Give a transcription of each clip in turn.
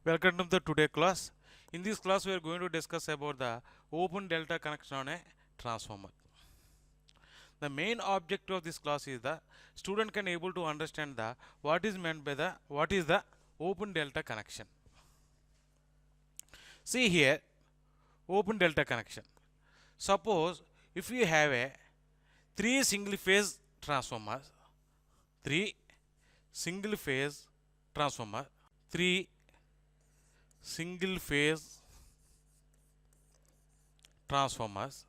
Welcome to the today class. In this class, we are going to discuss about the open delta connection on a transformer. The main objective of this class is the student can able to understand the what is meant by what is the open delta connection. See here, open delta connection. Suppose if we have a three single phase transformers, three single phase transformer, three single phase transformers.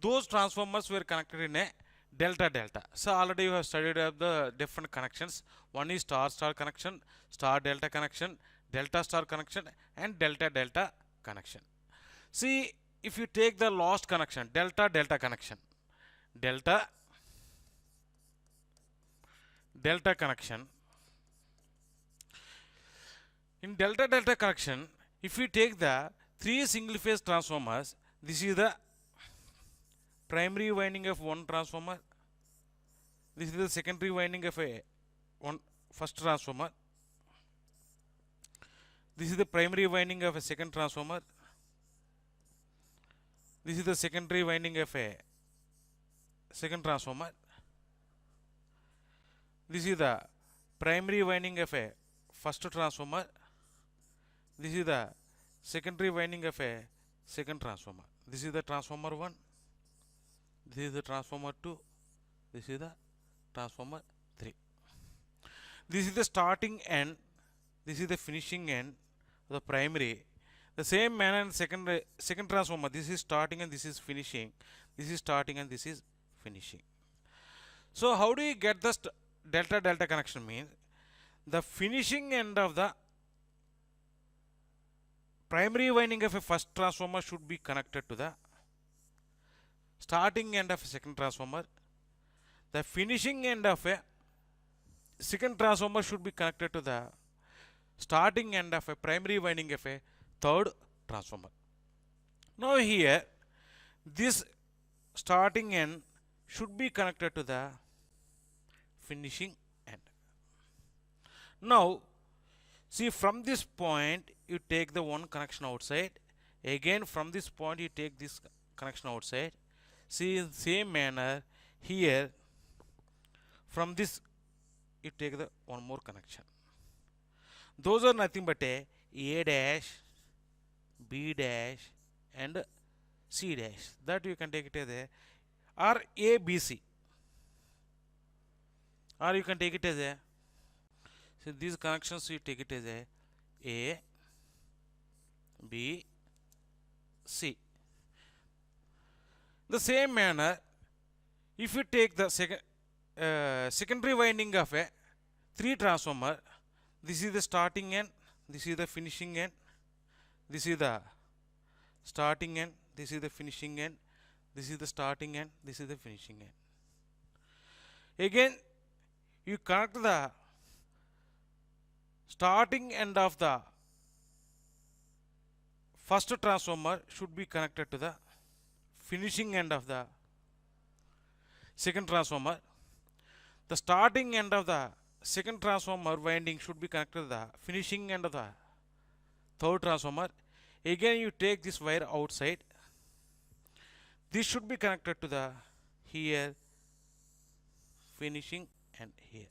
Those transformers were connected in a delta delta. So already you have studied the different connections. One is star star connection, star delta connection, delta star connection, and delta delta connection. See, if you take the last connection, delta delta connection, delta delta connection. In delta delta connection, if you take the three single phase transformers, this is the primary winding of one transformer, this is the secondary winding of a one first transformer, this is the primary winding of a second transformer, this is the secondary winding of a second transformer, this is the primary winding of a first transformer, this is the secondary winding of a second transformer. This is the transformer 1, this is the transformer 2, this is the transformer 3. This is the starting end, this is the finishing end of the primary. The same manner in second transformer, this is starting and this is finishing, this is starting and this is finishing. So how do you get the delta delta connection? Means the finishing end of the primary winding of a first transformer should be connected to the starting end of a second transformer. The finishing end of a second transformer should be connected to the starting end of a primary winding of a third transformer. Now here, this starting end should be connected to the finishing end. Now, see, from this point you take the one connection outside, again from this point you take this connection outside. See, in the same manner here, from this you take the one more connection. Those are nothing but a dash, B dash and C dash. That you can take it as a or A B C, or you can take it as a, so these connections you take it as A B C. The same manner, if you take the secondary winding of a three transformer, this is the starting end, this is the finishing end, this is the starting end, this is the finishing end, this is the starting end, this is the finishing end. Again, you connect the starting end of the first transformer should be connected to the finishing end of the second transformer. The starting end of the second transformer winding should be connected to the finishing end of the third transformer. Again, you take this wire outside. This should be connected to the here finishing and here.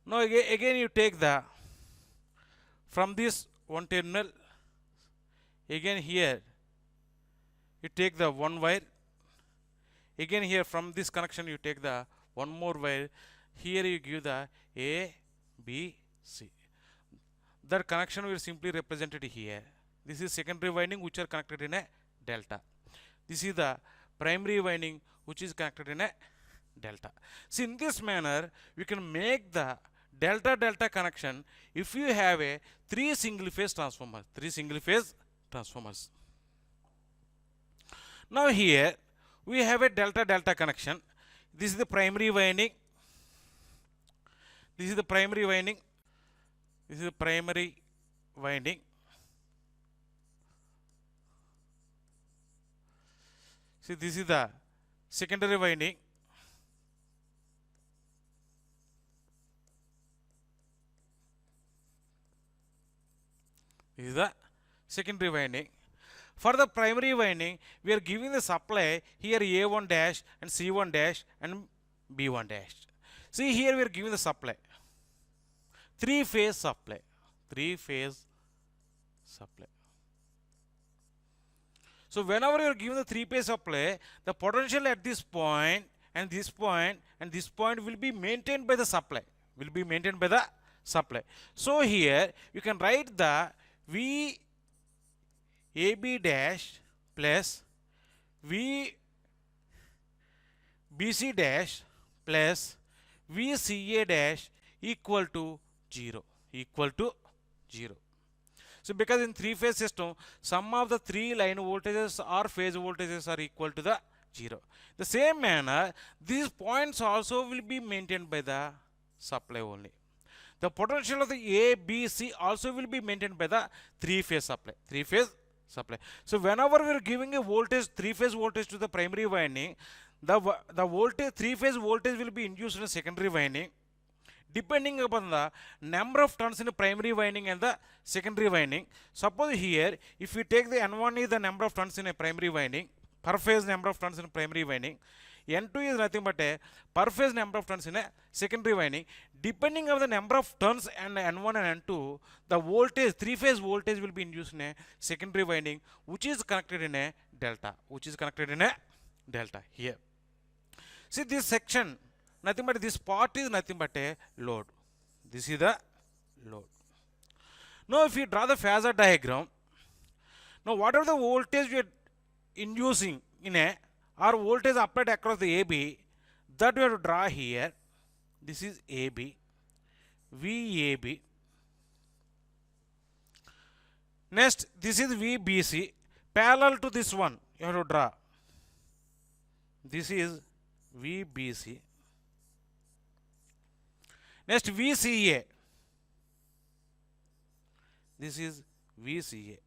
Now again you take the from this one terminal, again here you take the one wire, again here from this connection you take the one more wire, here you give the A B C. That connection will simply represented here. This is secondary winding which are connected in a delta. This is the primary winding which is connected in a delta. See, in this manner we can make the delta delta connection if you have a three single phase transformers. Now here we have a delta delta connection. This is the primary winding, this is the primary winding, this is the primary winding, see, this is the secondary winding, This is the secondary winding. For the primary winding, we are giving the supply here A1 dash and C1 dash and B1 dash. See here we are giving the supply. Three-phase supply. Three-phase supply. So whenever you are given the three-phase supply, the potential at this point and this point and this point will be maintained by the supply. Will be maintained by the supply. So here you can write the V AB dash plus V BC dash plus VCA dash equal to 0. Equal to 0. So because in three-phase system, sum of the three line voltages or phase voltages are equal to the 0. The same manner, these points also will be maintained by the supply only. The potential of the A, B, C also will be maintained by the three-phase supply. Three-phase supply. So whenever we are giving a voltage, three-phase voltage to the primary winding, the voltage, three-phase voltage will be induced in the secondary winding, depending upon the number of turns in the primary winding and the secondary winding. Suppose here, if we take the N1 is the number of turns in a primary winding, per phase number of turns in a primary winding, N2 is nothing but a per phase number of turns in a secondary winding. Depending on the number of turns and N1 and N2, the voltage, three-phase voltage will be induced in a secondary winding, which is connected in a delta. Which is connected in a delta here. See this section, nothing but this part is nothing but a load. This is the load. Now if you draw the phasor diagram, now whatever the voltage we are inducing in a or voltage applied across the AB, that we have to draw here. This is AB, VAB. Next, this is VBC. Parallel to this one, you have to draw. This is VBC. Next, VCA. This is VCA.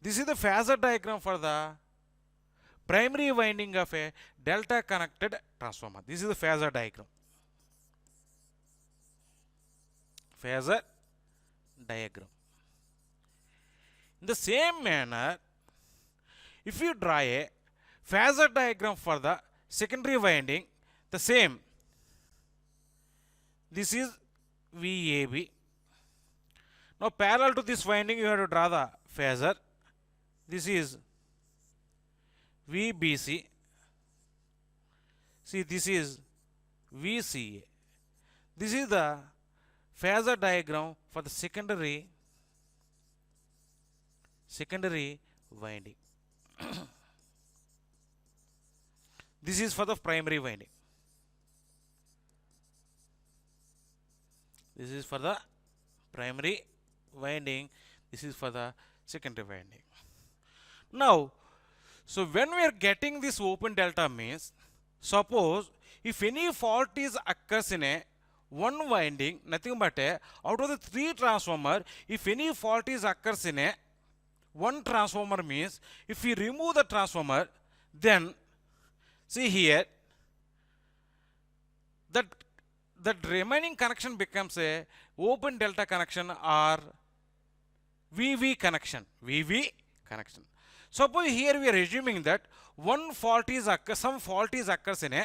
This is the phasor diagram for the primary winding of a delta connected transformer. This is the phasor diagram. Phasor diagram. In the same manner, if you draw a phasor diagram for the secondary winding, the same. This is VAB. Now parallel to this winding, you have to draw the phasor. This is VBC. See, this is VCA. This is the phasor diagram for the secondary winding. This is for the primary winding. This is for the primary winding. This is for the secondary winding. Now, so when we are getting this open delta means, suppose if any fault is occurs in a one winding, nothing but a out of the three transformer, if any fault is occurs in a one transformer means, if we remove the transformer, then see here that remaining connection becomes a open delta connection or VV connection. VV connection. Suppose here we are assuming that one fault is some fault is occurs in a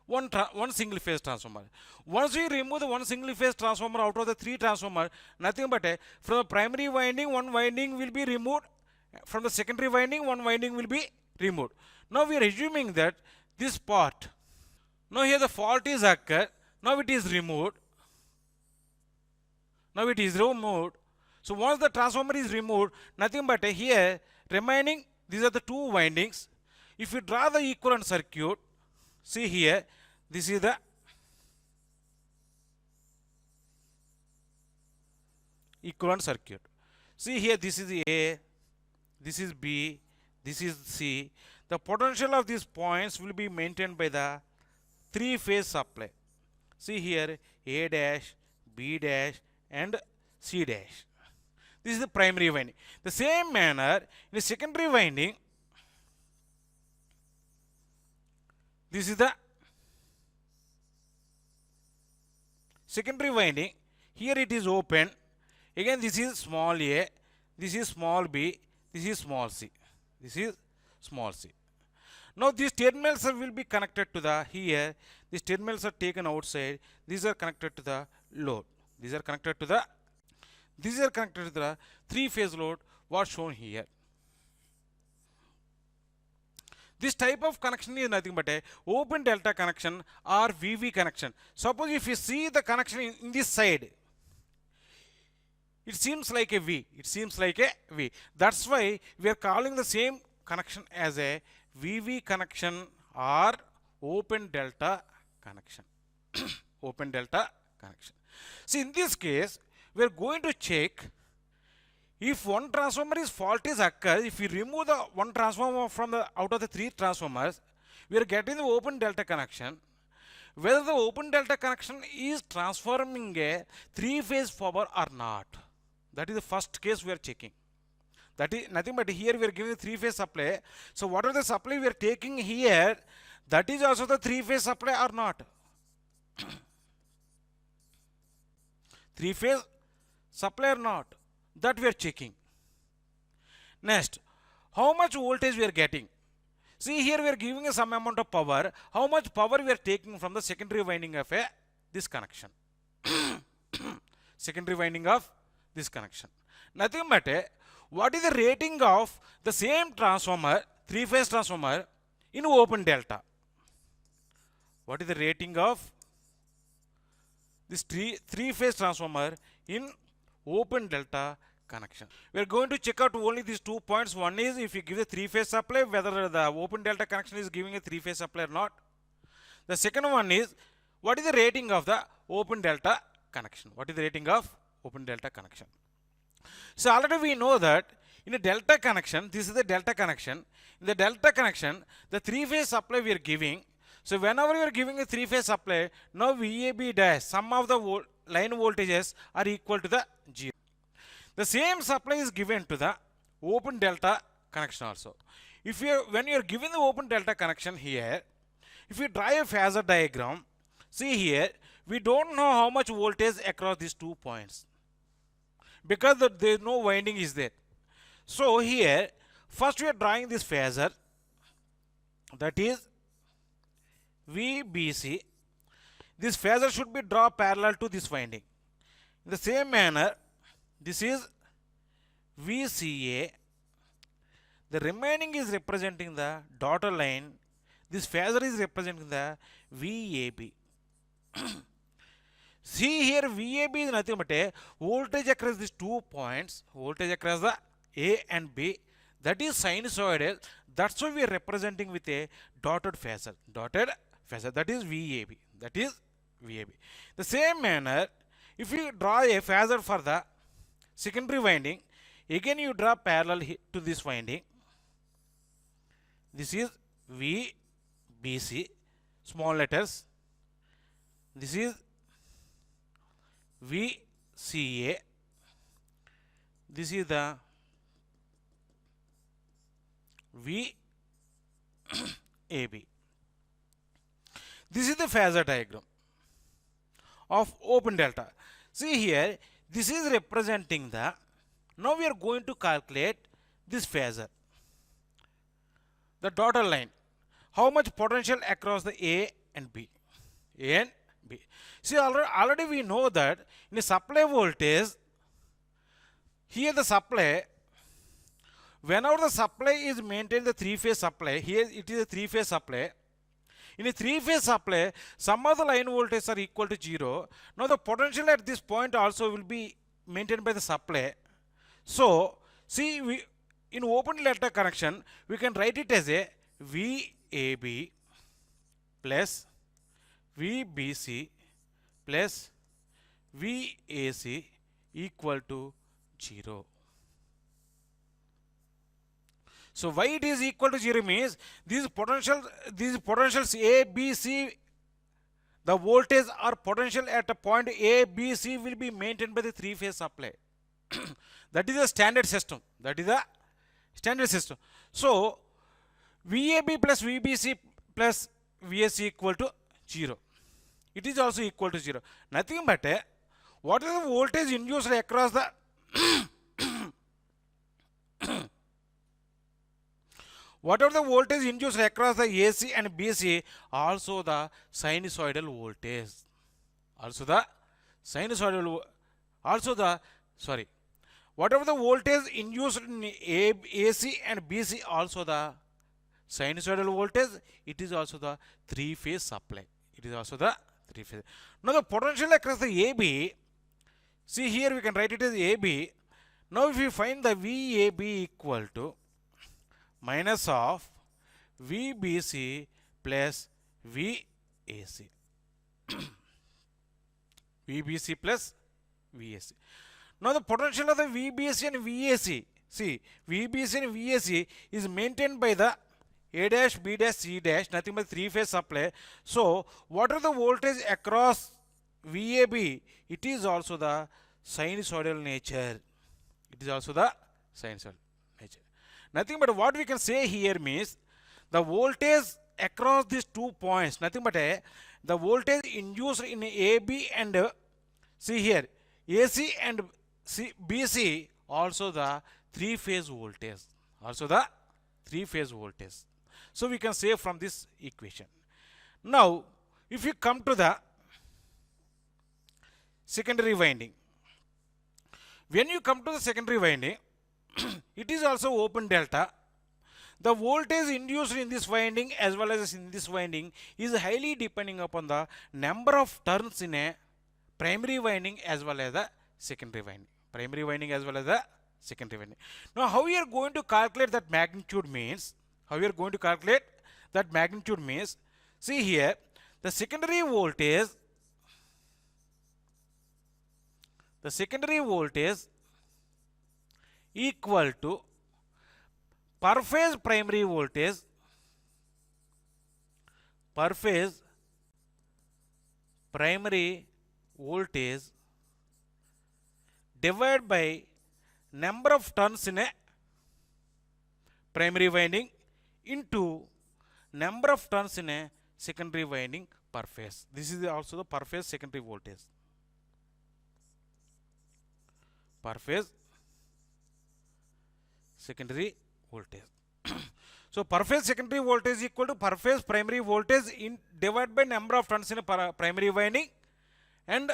one single phase transformer. Once we remove the one single phase transformer out of the three transformer, nothing but a from the primary winding one winding will be removed, from the secondary winding one winding will be removed. Now we are assuming that this part, now here the fault is occurred, now it is removed. Now it is removed. So once the transformer is removed, nothing but here remaining, these are the two windings. If you draw the equivalent circuit, see here, this is the equivalent circuit. See here, this is A, this is B, this is C. The potential of these points will be maintained by the three-phase supply. See here, A dash, B dash and C dash. This is the primary winding. The same manner, in the secondary winding, this is the secondary winding. Here it is open. Again, this is small a, this is small b, this is small c, this is small c. Now these terminals will be connected to the here. These terminals are taken outside. These are connected to the load. These are connected to the three-phase load. What's shown here? This type of connection is nothing but a open delta connection or VV connection. Suppose if you see the connection in this side, it seems like a V. It seems like a V. That's why we are calling the same connection as a VV connection or open delta connection. Open delta connection. See, in this case, we are going to check if one transformer is fault is occurs. If we remove the one transformer from the out of the three transformers, we are getting the open delta connection. Whether the open delta connection is transforming a three-phase power or not. That is the first case we are checking. That is nothing but here we are giving three-phase supply. So whatever the supply we are taking here, that is also the three-phase supply or not. Three-phase supply or not. That we are checking. Next, how much voltage we are getting? See, here we are giving some amount of power. How much power we are taking from the secondary winding of this connection? Secondary winding of this connection. Nothing but what is the rating of the same transformer, three-phase transformer in open delta? What is the rating of this three-phase transformer in open delta connection? We are going to check out only these 2 points. One is if you give a three-phase supply, whether the open delta connection is giving a three-phase supply or not. The second one is what is the rating of the open delta connection? What is the rating of open delta connection? So already we know that in a delta connection, this is the delta connection. In the delta connection, the three-phase supply we are giving. So whenever we are giving a three-phase supply, now VAB dash, sum of the line voltages are equal to the 0. The same supply is given to the open delta connection also. If you when you are giving the open delta connection here, if you draw a phasor diagram, see here, we don't know how much voltage across these 2 points because there is no winding is there. So here, first we are drawing this phasor, that is VBC. This phasor should be drawn parallel to this winding. In the same manner, this is VCA. The remaining is representing the dotted line. This phasor is representing the VAB. See here, VAB is nothing but a voltage across these 2 points, voltage across the A and B, that is sinusoidal. That's why we are representing with a dotted phasor. Dotted phasor, that is VAB. That is VAB. The same manner, if you draw a phasor for the secondary winding, again you draw parallel to this winding. This is VBC, small letters. This is VCA. This is the VAB. This is the phasor diagram of open delta. See here, this is representing the, now we are going to calculate this phasor, the dotted line, how much potential across the A and B. A and B. See, already we know that in a supply voltage, here the supply, whenever the supply is maintained the three-phase supply, here it is a three-phase supply. In a three-phase supply, some of the line voltages are equal to 0. Now the potential at this point also will be maintained by the supply. So, see, in open delta connection, we can write it as a VAB plus VBC plus VAC equal to 0. So why it is equal to 0 means these potentials A, B, C, the voltage or potential at a point A, B, C will be maintained by the three-phase supply. That is a standard system. That is a standard system. So VAB plus VBC plus VSC equal to 0. It is also equal to 0. Nothing but what is the voltage induced across the whatever the voltage induced across the AC and BC, also the sinusoidal voltage. Also the sinusoidal, also the, sorry, whatever the voltage induced in AC and BC, also the sinusoidal voltage, it is also the three-phase supply. It is also the three-phase. Now the potential across the AB, see here we can write it as AB. Now if we find the VAB equal to minus of VBC plus VAC. VBC plus VAC. Now the potential of the VBC and VAC, see, VBC and VAC is maintained by the A dash, B dash, C dash, nothing but three-phase supply. So what are the voltage across VAB? It is also the sinusoidal nature. It is also the sinusoidal nature. Nothing but what we can say here means the voltage across these 2 points, nothing but the voltage induced in AB and see here AC and BC, also the three-phase voltage. Also the three-phase voltage. So we can say from this equation. Now, if you come to the secondary winding, when you come to the secondary winding, it is also open delta. The voltage induced in this winding as well as in this winding is highly depending upon the number of turns in a primary winding as well as the secondary winding. Primary winding as well as the secondary winding. Now, how we are going to calculate that magnitude means, see here, the secondary voltage equal to per phase primary voltage divided by number of turns in a primary winding into number of turns in a secondary winding per phase. This is also the per phase secondary voltage. Per phase secondary voltage. So per phase secondary voltage equal to per phase primary voltage in divided by number of turns in a primary winding and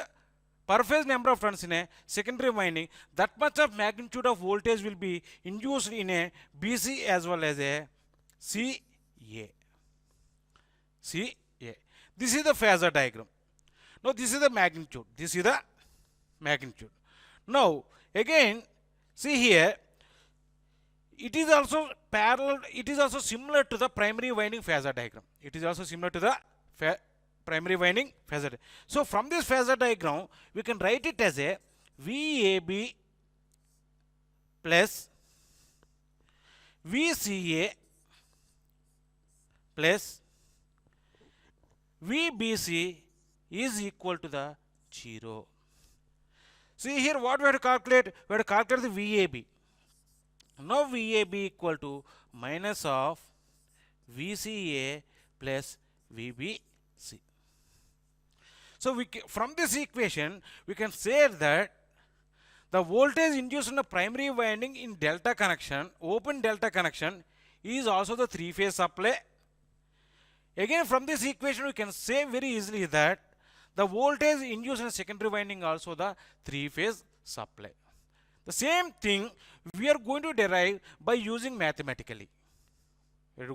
per phase number of turns in a secondary winding. That much of magnitude of voltage will be induced in a BC as well as a CA. This is the phasor diagram. Now this is the magnitude. Now again, see here, it is also parallel, it is also similar to the primary winding phasor diagram. Primary winding phasor diagram. So from this phasor diagram, we can write it as a VAB plus VCA plus VBC is equal to the 0. See here what we have to calculate? We have to calculate the VAB. Now VAB equal to minus of VCA plus VBC. So from this equation, we can say that the voltage induced in a primary winding in delta connection, open delta connection, is also the three-phase supply. Again, from this equation, we can say very easily that the voltage induced in a secondary winding also the three-phase supply. The same thing we are going to derive by using mathematically. We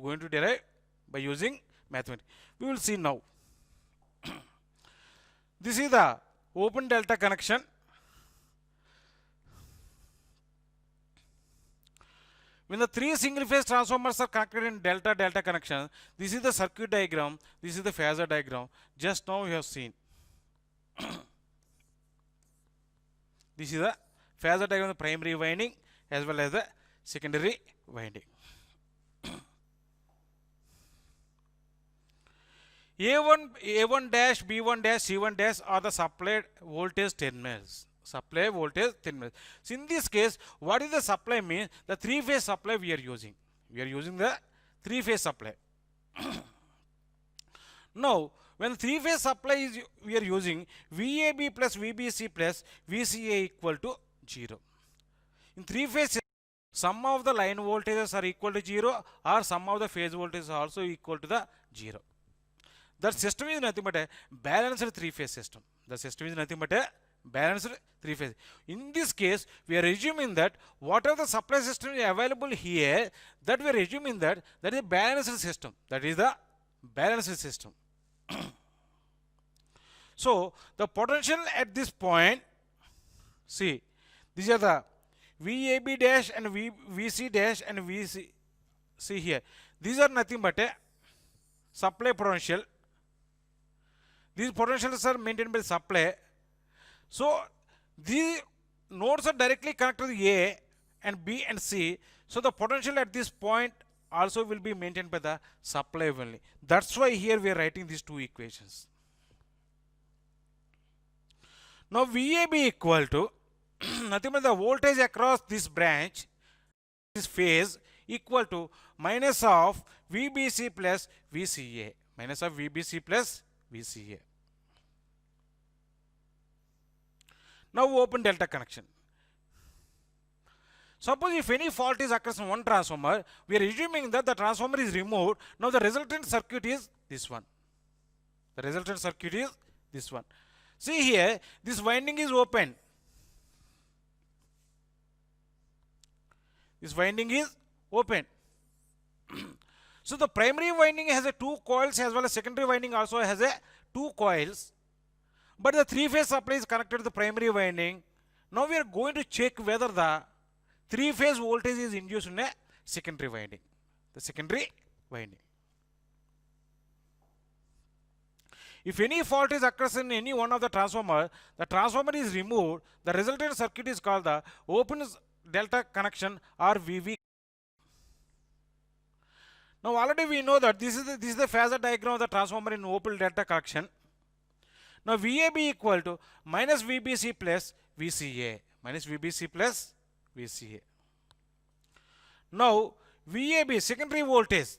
will see now. This is the open delta connection. When the three single phase transformers are connected in delta connection, this is the circuit diagram, this is the phasor diagram. Just now we have seen. This is the phasor diagram of the primary winding as well as the secondary winding. A1 dash, B1 dash, C1 dash are the supplied voltage terminals. So in this case, what is the supply means? The three-phase supply we are using. We are using the three-phase supply. Now, when three-phase supply is we are using, VAB plus VBC plus VCA equal to 0. In three-phase Sum of the line voltages are equal to 0 or sum of the phase voltages are also equal to the 0. That system is nothing but a balanced three-phase system. The system is nothing but a balanced three-phase. In this case, we are assuming that whatever the supply system is available here, that we are assuming that is a balanced system. That is the balanced system. So, the potential at this point, see, these are the VAB dash and VC dash and VC. See here, these are nothing but a supply potential. These potentials are maintained by supply. So, these nodes are directly connected to A and B and C. So, the potential at this point also will be maintained by the supply only. That's why here we are writing these two equations. Now, VAB equal to nothing but the voltage across this branch, this phase, equal to minus of VBC plus VCA. Minus of VBC plus VCA. Now open delta connection. Suppose if any fault is occurs in one transformer, we are assuming that the transformer is removed. Now the resultant circuit is this one. The resultant circuit is this one. See here, this winding is open. This winding is open. So the primary winding has a 2 coils as well as secondary winding also has a 2 coils. But the 3-phase supply is connected to the primary winding. Now we are going to check whether the 3-phase voltage is induced in a secondary winding. The secondary winding. If any fault is occurs in any one of the transformer is removed, the resultant circuit is called the open delta connection or VV. Now already we know that this is the phasor diagram of the transformer in open delta connection. Now VAB equal to minus VBC plus VCA. Minus VBC plus VCA. Now VAB secondary voltage.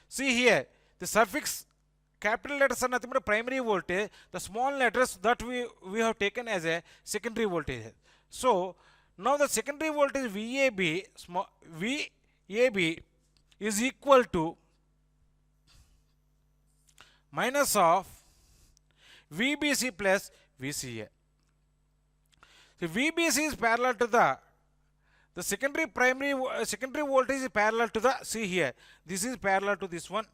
See here the suffix capital letters are nothing but primary voltage. The small letters that we have taken as a secondary voltage. So now the secondary voltage VAB is equal to minus of VBC plus VCA. So VBC is parallel to the secondary voltage is parallel to the, see here, this is parallel to this one,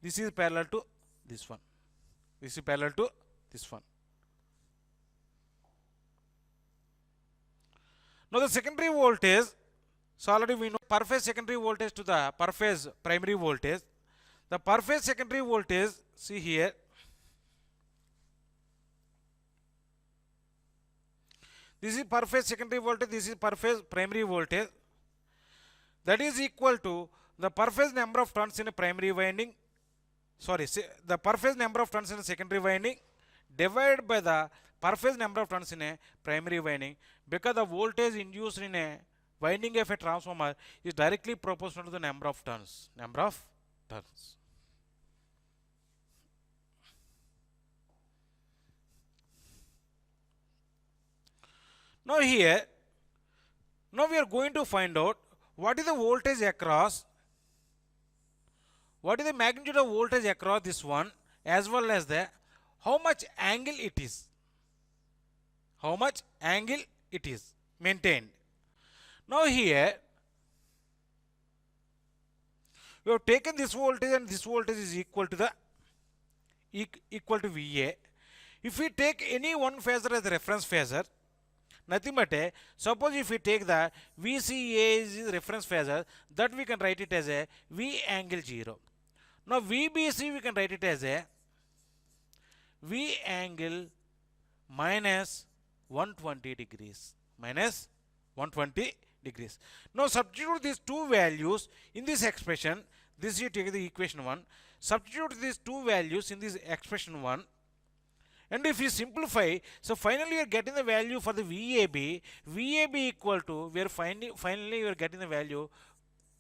this is parallel to this one, this is parallel to this one. Now the secondary voltage, so already we know per phase secondary voltage to the per phase primary voltage. The per phase secondary voltage, see here, this is per phase secondary voltage, this is per phase primary voltage. That is equal to the per phase number of turns in a primary winding, the per phase number of turns in a secondary winding divided by the per phase number of turns in a primary winding, because the voltage induced in a winding of a transformer is directly proportional to the number of turns. Now here, now we are going to find out what is the voltage across, what is the magnitude of voltage across this one, as well as the how much angle it is. How much angle it is maintained. Now here, we have taken this voltage and this voltage is equal to VA. If we take any one phasor as a reference phasor, nothing but a, suppose if we take the VCA is reference phasor, that we can write it as a V angle 0. Now VBC we can write it as a V angle minus 120 degrees. Minus 120 degrees. Now substitute these two values in this expression. This you take the equation 1. Substitute these two values in this expression 1. And if you simplify, so finally you are getting the value for the VAB. VAB equal to, we are finally you are getting the value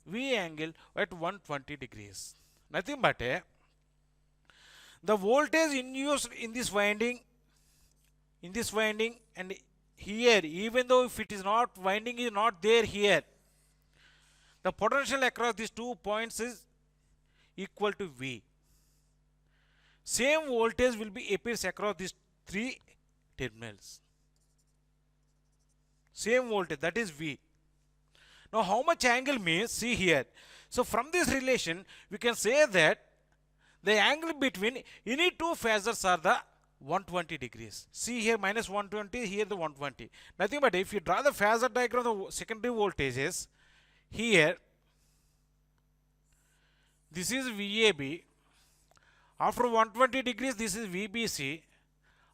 V angle at 120 degrees. Nothing but the voltage induced in this winding and here, even though if it is not, winding is not there here, the potential across these 2 points is equal to V. Same voltage will be appears across these 3 terminals. Same voltage, that is V. Now how much angle means, see here. So from this relation, we can say that the angle between any two phasors are the 120 degrees. See here minus 120, here the 120. Nothing but if you draw the phasor diagram of the secondary voltages, here this is VAB. After 120 degrees, this is VBC.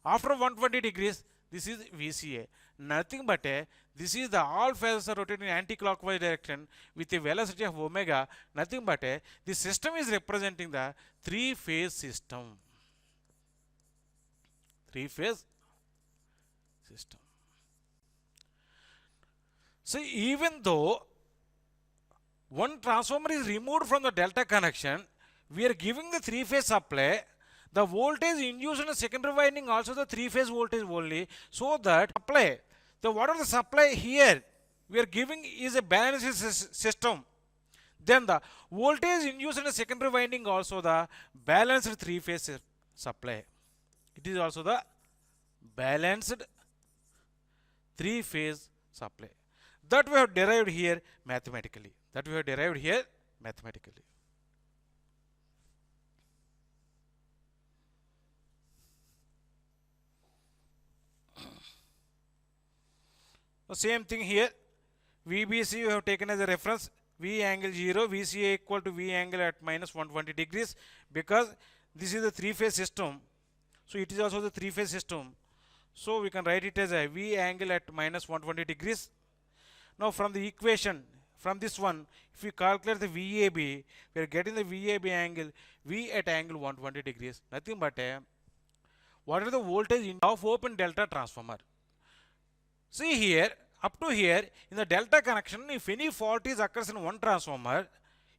After 120 degrees, this is VCA. Nothing but this is the all phasors are rotating in anti-clockwise direction with a velocity of omega. Nothing but this system is representing the 3-phase system. 3-phase system. So even though one transformer is removed from the delta connection, we are giving the 3-phase supply. The voltage induced in the secondary winding also the 3-phase voltage only, so that supply. So what are the supply here? We are giving is a balanced system. Then the voltage induced in the secondary winding also the balanced 3-phase supply. It is also the balanced 3-phase supply. That we have derived here mathematically. The same thing here. VBC you have taken as a reference. V angle 0, VCA equal to V angle at minus 120 degrees, because this is the 3-phase system. So it is also the 3-phase system. So we can write it as a V angle at minus 120 degrees. Now from the equation, from this one, if we calculate the VAB, we are getting the VAB angle, V at angle 120 degrees. Nothing but what are the voltage of open delta transformer? See here, up to here, in the delta connection, if any fault is occurs in one transformer,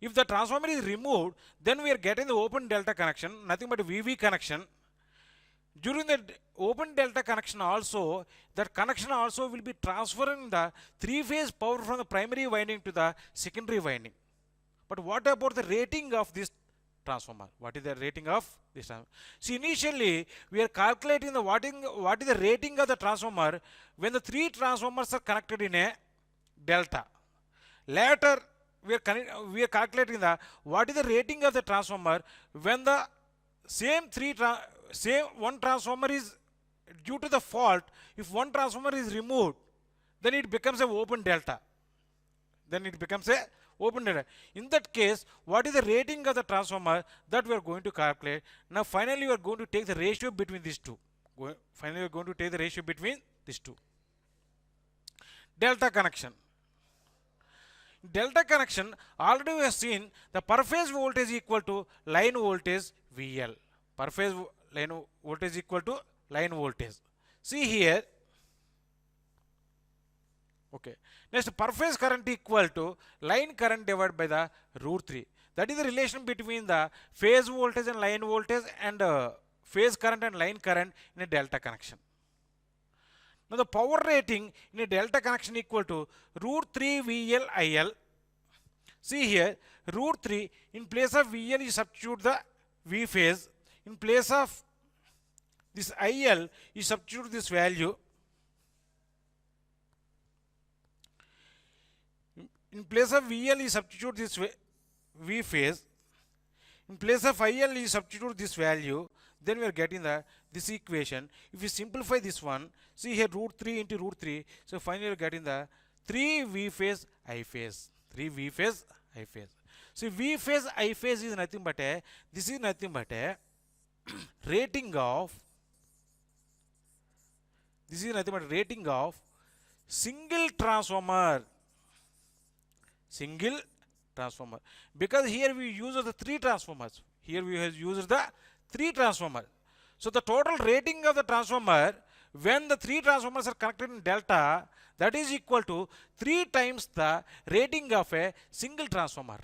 if the transformer is removed, then we are getting the open delta connection, nothing but VV connection. During the open delta connection also, that connection also will be transferring the 3-phase power from the primary winding to the secondary winding. But what about the rating of this transformer? What is the rating of this transformer? See, initially we are calculating the what is the rating of the transformer when the 3 transformers are connected in a delta. Later we are calculating the what is the rating of the transformer when the same one transformer is due to the fault. If one transformer is removed, then it becomes an open delta. In that case, what is the rating of the transformer, that we are going to calculate. Now finally we are going to take the ratio between these two. Delta connection. Delta connection, already we have seen the per phase voltage equal to line voltage VL. Per phase line voltage equal to line voltage. See here. Okay. Next, per phase current equal to line current divided by the root 3. That is the relation between the phase voltage and line voltage, and phase current and line current in a delta connection. Now the power rating in a delta connection equal to root 3 VL IL. See here, root 3, in place of VL you substitute the V phase. In place of this IL you substitute this value. In place of VL you substitute this V phase. In place of IL you substitute this value. Then we are getting this equation. If you simplify this one, see here root 3 into root 3. So finally you are getting the 3 V phase I phase. 3 V phase I phase. So V phase I phase is nothing but a rating of single transformer. Because here we use the 3 transformers. So the total rating of the transformer when the 3 transformers are connected in delta, that is equal to 3 times the rating of a single transformer.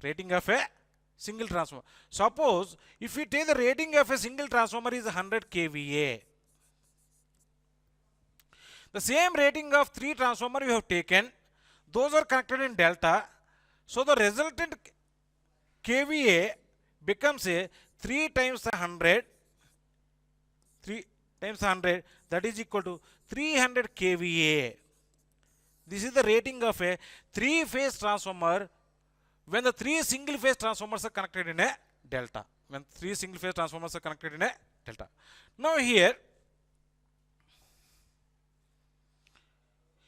Suppose if we take the rating of a single transformer is 100 kVA. The same rating of 3 transformer you have taken, those are connected in delta. So the resultant KVA becomes a 3 times the 100, 3 times 100, that is equal to 300 KVA. This is the rating of a 3-phase transformer when the 3 single-phase transformers are connected in a delta. When 3 single-phase transformers are connected in a delta. Now here,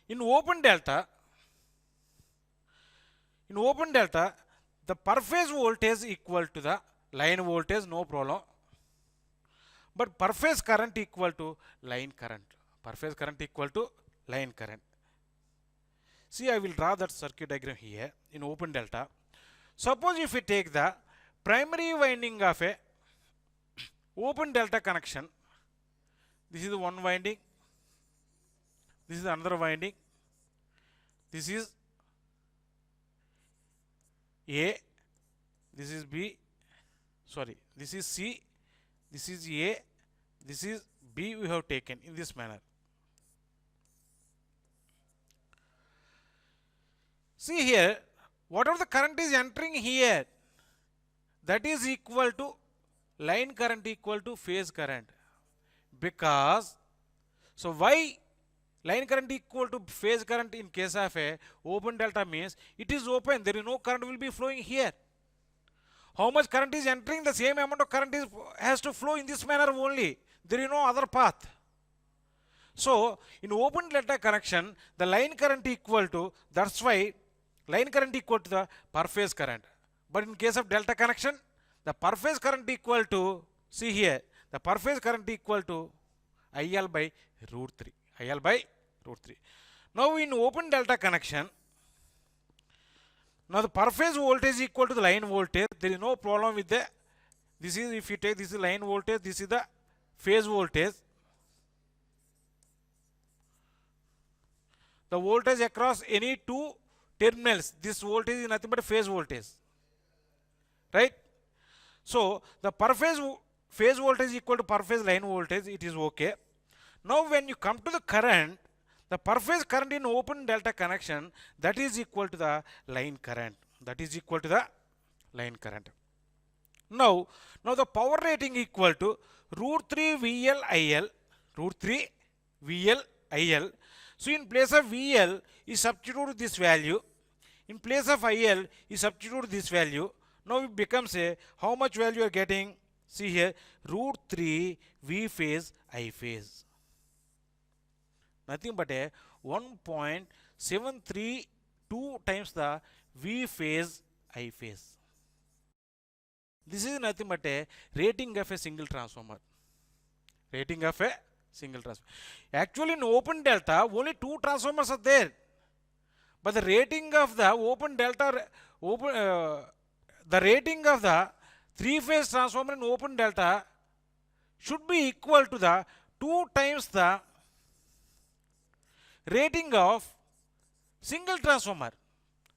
in open delta, the per phase voltage equal to the line voltage, no problem. But per phase current equal to line current. Per phase current equal to line current. See, I will draw that circuit diagram here in open delta. Suppose if we take the primary winding of a open delta connection, this is one winding, this is another winding, this is A, this is B, sorry, this is C, this is A, this is B, we have taken in this manner. See here, whatever the current is entering here, that is equal to line current equal to phase current. Because, so why line current equal to phase current in case of a open delta means it is open, there is no current will be flowing here. How much current is entering, the same amount of current has to flow in this manner only. There is no other path. So, in open delta connection, the line current equal to, that's why line current equal to the per phase current. But in case of delta connection, the per phase current equal to, see here, the per phase current equal to IL by root 3. IL by root 3. Now in open delta connection, now the per phase voltage equal to the line voltage. There is no problem with the, this is, if you take this is line voltage, this is the phase voltage. The voltage across any two terminals, this voltage is nothing but a phase voltage, right? So the per phase voltage equal to per phase line voltage, it is okay. Now when you come to the current, the per phase current in open delta connection, that is equal to the line current. That is equal to the line current. Now the power rating equal to root 3 VL IL, root 3 VL IL. So in place of VL, you substitute this value. In place of IL, you substitute this value. Now it becomes a, how much value you are getting? See here, root 3 V phase I phase. Nothing but a 1.732 times the V phase I phase. This is nothing but a rating of a single transformer. Rating of a single transformer. Actually in open delta, only 2 transformers are there. But the rating of the open delta, the rating of the 3-phase transformer in open delta should be equal to the 2 times the rating of single transformer.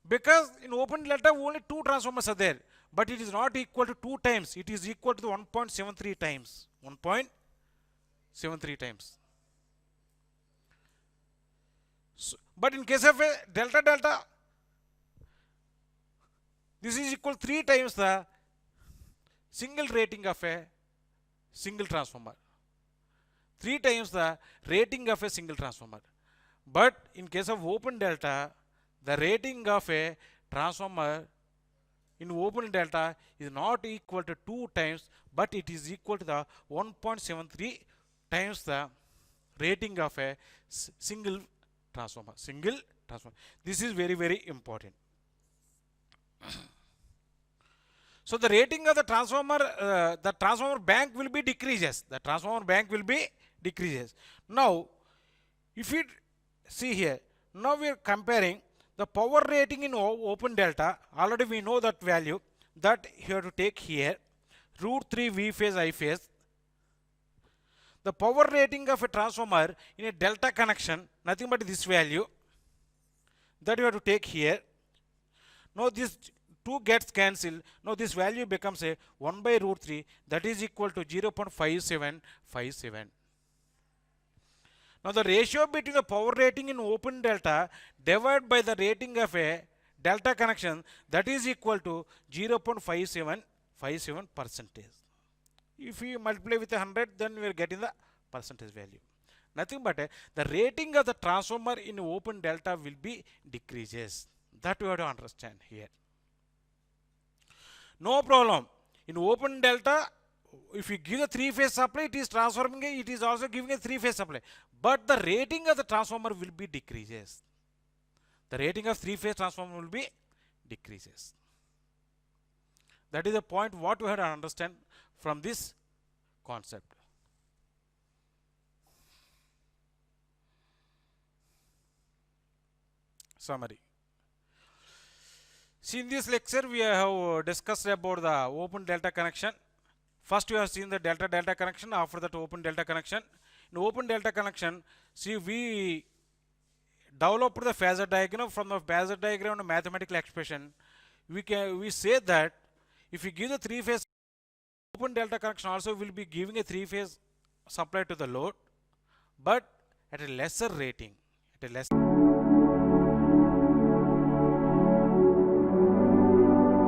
Because in open delta only 2 transformers are there. But it is not equal to 2 times. It is equal to the 1.73 times. 1.73 times. So, but in case of a delta, this is equal to 3 times the single rating of a single transformer. 3 times the rating of a single transformer. But in case of open delta, the rating of a transformer in open delta is not equal to 2 times, but it is equal to the 1.73 times the rating of a single transformer. Single transformer. This is very, very important. So the rating of the transformer bank will be decreases. The transformer bank will be decreases. Now, if you see here, now we are comparing the power rating in open delta. Already we know that value, that you have to take here, root 3 V phase I phase. The power rating of a transformer in a delta connection, nothing but this value, that you have to take here. Now this 2 gets cancelled. Now this value becomes a 1 by root 3, that is equal to 0.5757. Now the ratio between the power rating in open delta divided by the rating of a delta connection, that is equal to 0.5757 percentage. If you multiply with 100, then we are getting the percentage value. Nothing but the rating of the transformer in open delta will be decreases. That you have to understand here. No problem. In open delta, if you give a three-phase supply, it is transforming, it is also giving a three-phase supply. But the rating of the transformer will be decreases. The rating of three-phase transformer will be decreases. That is the point what we have to understand from this concept. Summary. See, in this lecture we have discussed about the open delta connection. First we have seen the delta connection, after that open delta connection. In open delta connection, see, we developed the phasor diagram. From the phasor diagram to mathematical expression, we say that if you give the three-phase open delta connection, also will be giving a three-phase supply to the load, but at a lesser rating, at a less